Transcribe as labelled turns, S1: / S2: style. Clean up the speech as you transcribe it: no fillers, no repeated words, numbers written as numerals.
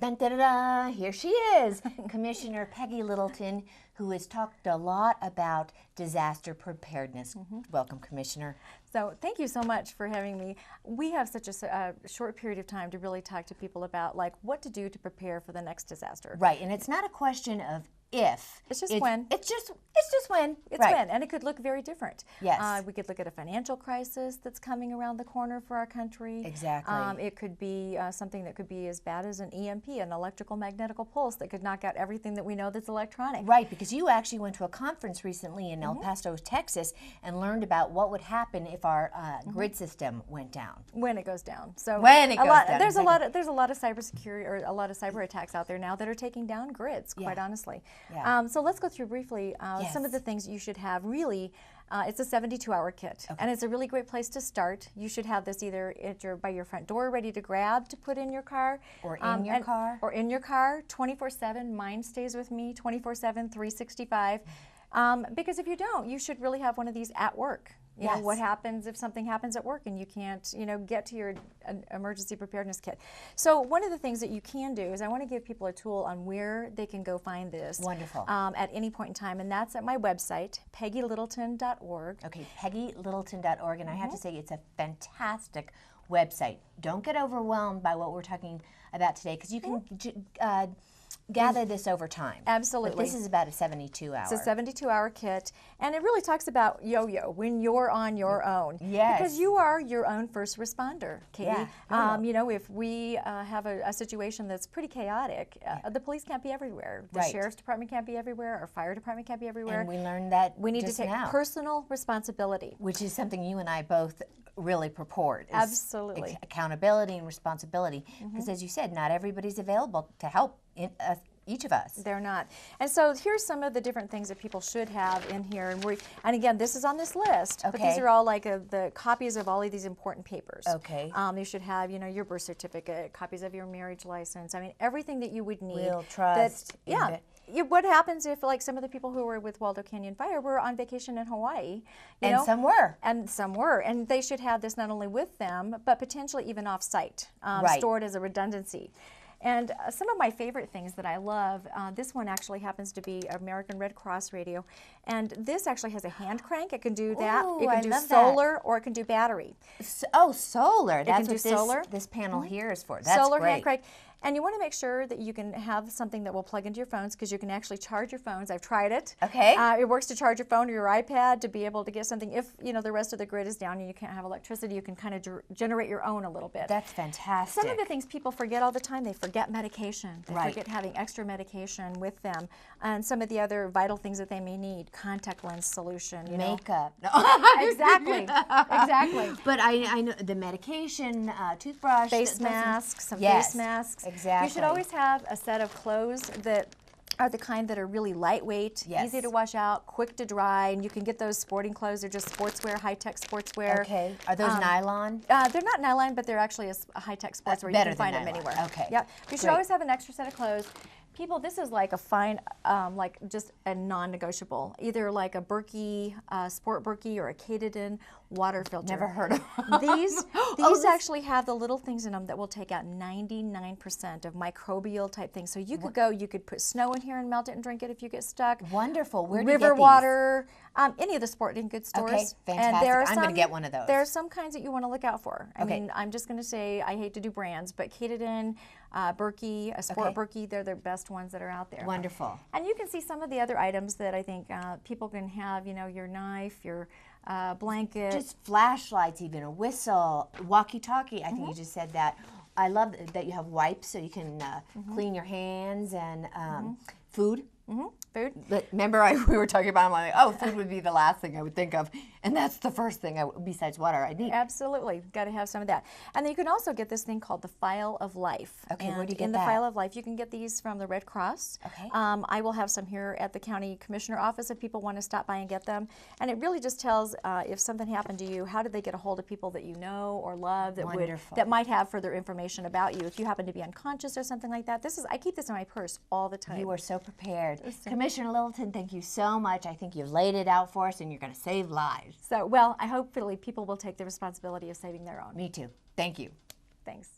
S1: Dun, da, da, da, here she is, Commissioner Peggy Littleton, who has talked a lot about disaster preparedness. Welcome, Commissioner.
S2: So thank you so much for having me. We have such a short period of time to really talk to people about like what to do to prepare for the next disaster.
S1: Right, and it's not a question of if.
S2: It's just when.
S1: It's just when.
S2: It's
S1: right.
S2: when, and it could look very different.
S1: Yes.
S2: We could look at a financial crisis that's coming around the corner for our country.
S1: Exactly.
S2: It could be something that could be as bad as an EMP, an electrical magnetical pulse, that could knock out everything that we know that's electronic.
S1: Right, because you actually went to a conference recently in El Paso, Texas, and learned about what would happen if our grid system went down.
S2: When it goes down. So
S1: when it goes down.
S2: There's a lot of cybersecurity or a lot of cyber attacks out there now that are taking down grids. Quite honestly. Yeah. So let's go through briefly some of the things you should have. Really, it's a 72-hour kit, and it's a really great place to start. You should have this either by your front door, ready to grab to put in your car,
S1: or in your car,
S2: or in your car, 24/7. Mine stays with me 24/7, 365. Because if you don't, you should really have one of these at work. You know, what happens if something happens at work and you can't, get to your emergency preparedness kit. So one of the things that you can do is I want to give people a tool on where they can go find this.
S1: Wonderful.
S2: At any point in time, and that's at my website, peggylittleton.org.
S1: Okay, peggylittleton.org, and I have to say it's a fantastic website. Don't get overwhelmed by what we're talking about today, because you can gather this over time.
S2: Absolutely.
S1: But this is about a 72-hour.
S2: It's a 72-hour kit, and it really talks about yo-yo, when you're on your own.
S1: Yes.
S2: Because you are your own first responder, Katie.
S1: Yeah.
S2: If we have a situation that's pretty chaotic, the police can't be everywhere. The sheriff's department can't be everywhere. Our fire department can't be everywhere.
S1: And we learned that
S2: we need to take personal responsibility.
S1: Which is something you and I both really purport.
S2: Absolutely.
S1: Accountability and responsibility. Because as you said, not everybody's available to help each of us.
S2: They're not. And so here's some of the different things that people should have in here. And again, this is on this list, but these are all like the copies of all of these important papers.
S1: Okay.
S2: You should have, your birth certificate, copies of your marriage license. I mean, everything that you would need.
S1: Will, trust.
S2: What happens if, like, some of the people who were with Waldo Canyon Fire were on vacation in Hawaii?
S1: And some were.
S2: And some were. And they should have this not only with them, but potentially even off-site, stored as a redundancy. And some of my favorite things that I love, this one actually happens to be American Red Cross radio. And this actually has a hand crank. It can do that.
S1: Ooh,
S2: it can
S1: I
S2: do
S1: love
S2: solar, or it can do battery.
S1: Solar. That's what
S2: solar.
S1: This panel here is for. That's
S2: solar
S1: great.
S2: hand crank. And you want to make sure that you can have something that will plug into your phones, because you can actually charge your phones. I've tried it.
S1: Okay.
S2: It works to charge your phone or your iPad to be able to get something. If the rest of the grid is down and you can't have electricity, you can kind of generate your own a little bit.
S1: That's fantastic.
S2: Some of the things people forget all the time, they forget medication. They forget having extra medication with them. And some of the other vital things that they may need, contact lens solution.
S1: Makeup. No.
S2: Exactly. Exactly.
S1: But I know the medication, toothbrush.
S2: Face masks, face masks.
S1: Exactly.
S2: You should always have a set of clothes that are the kind that are really lightweight, easy to wash out, quick to dry, and you can get those sporting clothes. They're just sportswear, high-tech sportswear.
S1: Okay. Are those nylon?
S2: They're not nylon, but they're actually a high-tech sportswear. You can find them anywhere.
S1: Okay.
S2: Yeah. You should always have an extra set of clothes. People, this is like a fine, like just a non-negotiable. Either like a Berkey, sport Berkey, or a Katadyn water filter.
S1: Never heard of them.
S2: These actually have the little things in them that will take out 99% of microbial type things. So you could put snow in here and melt it and drink it if you get stuck.
S1: Wonderful. Where do you get
S2: River
S1: these?
S2: Water, any of the sporting goods stores.
S1: Okay, fantastic.
S2: And
S1: I'm going to get one of those.
S2: There are some kinds that you want to look out for. I mean, I'm just going to say, I hate to do brands, but Katadyn, Berkey, a sport Berkey, they're the best ones that are out there.
S1: Wonderful.
S2: And you can see some of the other items that I think people can have, your knife, your blanket.
S1: Just flashlights, even a whistle, walkie-talkie. I think you just said that. I love that you have wipes so you can clean your hands, and food.
S2: Food.
S1: But remember, we were talking about, I'm like, oh, food would be the last thing I would think of, and that's the first thing besides water I need.
S2: Absolutely, got to have some of that. And then you can also get this thing called the File of Life.
S1: Okay,
S2: and
S1: where do you get
S2: in
S1: that?
S2: the File of Life, you can get these from the Red Cross.
S1: Okay.
S2: I will have some here at the county commissioner office if people want to stop by and get them. And it really just tells if something happened to you, how did they get a hold of people that you know or love that might have further information about you if you happen to be unconscious or something like that. I keep this in my purse all the time.
S1: You are so prepared. Commissioner Littleton, thank you so much. I think you've laid it out for us, and you're going to save lives.
S2: So, well, hopefully people will take the responsibility of saving their own.
S1: Me too. Thank you.
S2: Thanks.